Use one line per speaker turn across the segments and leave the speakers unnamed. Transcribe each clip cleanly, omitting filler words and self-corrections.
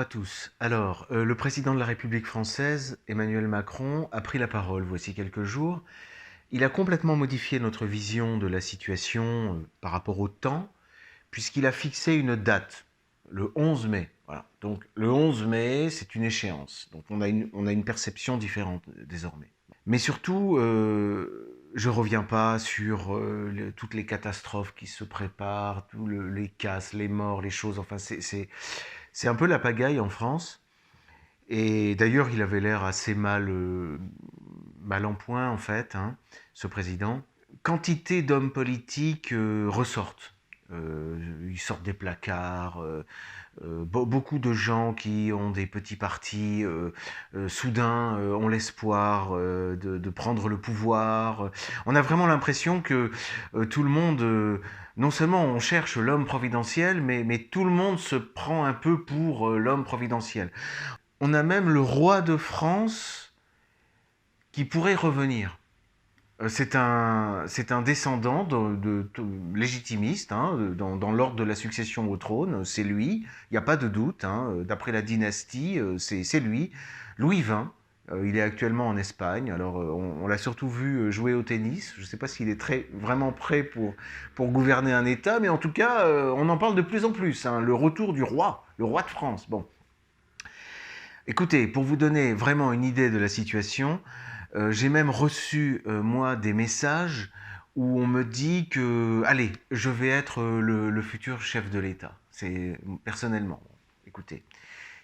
bonjour à tous. Alors, le président de la République française, Emmanuel Macron, a pris la parole voici quelques jours. Il a complètement modifié notre vision de la situation par rapport au temps, puisqu'il a fixé une date, le 11 mai. Voilà. Donc, le 11 mai, c'est une échéance. Donc, on a une perception différente désormais. Mais surtout, je ne reviens pas sur toutes les catastrophes qui se préparent, les casses, les morts, les choses. Enfin, c'est un peu la pagaille en France. Et d'ailleurs, il avait l'air assez mal en point, en fait, hein, ce président. Quantité d'hommes politiques ressortent. Ils sortent des placards. Beaucoup de gens qui ont des petits partis, soudain, ont l'espoir de prendre le pouvoir. On a vraiment l'impression que tout le monde, non seulement on cherche l'homme providentiel, mais tout le monde se prend un peu pour l'homme providentiel. On a même le roi de France qui pourrait revenir. C'est un descendant légitimiste, hein, dans l'ordre de la succession au trône. C'est lui, il n'y a pas de doute. Hein, d'après la dynastie, c'est lui. Louis XX, il est actuellement en Espagne. Alors, on l'a surtout vu jouer au tennis. Je ne sais pas s'il est vraiment prêt pour gouverner un État, mais en tout cas, on en parle de plus en plus. Hein, le retour du roi, le roi de France. Bon. Écoutez, pour vous donner vraiment une idée de la situation, j'ai même reçu, moi, des messages où on me dit que, allez, je vais être le futur chef de l'État. C'est personnellement. Écoutez,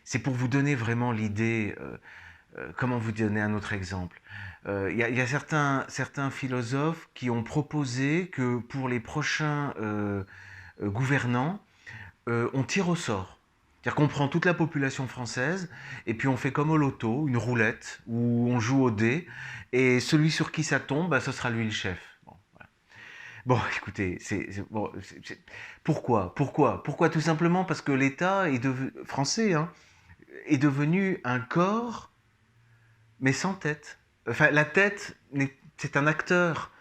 c'est pour vous donner vraiment l'idée. Comment vous donner un autre exemple? Il y a certains philosophes qui ont proposé que pour les prochains gouvernants, on tire au sort. C'est-à-dire qu'on prend toute la population française et puis on fait comme au loto, une roulette où on joue au dé et celui sur qui ça tombe, bah, ce sera lui le chef. Bon, voilà. Bon, écoutez, pourquoi? Tout simplement parce que l'État français, hein, est devenu un corps, mais sans tête. Enfin, la tête, c'est un acteur.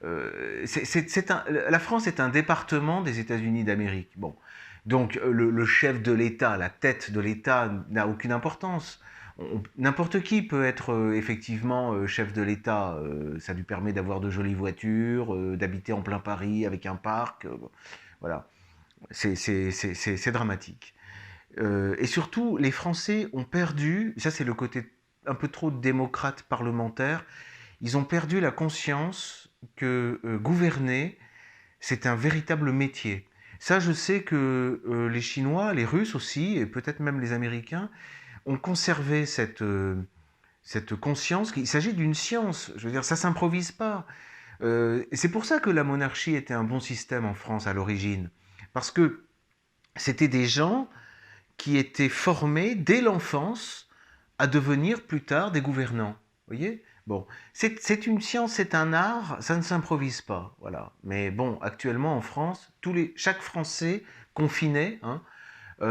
La France est un département des États-Unis d'Amérique. Bon. Donc le chef de l'État, la tête de l'État n'a aucune importance. N'importe qui peut être effectivement chef de l'État. Ça lui permet d'avoir de jolies voitures, d'habiter en plein Paris avec un parc. Voilà. C'est dramatique. Et surtout, les Français ont perdu, ça c'est le côté un peu trop démocrate parlementaire, ils ont perdu la conscience que gouverner, c'est un véritable métier. Ça, je sais que les Chinois, les Russes aussi, et peut-être même les Américains, ont conservé cette conscience qu'il s'agit d'une science. Je veux dire, ça s'improvise pas. Et c'est pour ça que la monarchie était un bon système en France à l'origine. Parce que c'était des gens qui étaient formés dès l'enfance à devenir plus tard des gouvernants. Vous voyez? Bon, c'est une science, c'est un art, ça ne s'improvise pas, voilà. Mais bon, actuellement en France, chaque Français confiné, hein,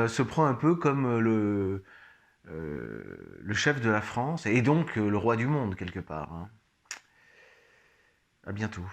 se prend un peu comme le chef de la France et donc le roi du monde quelque part. Hein. À bientôt.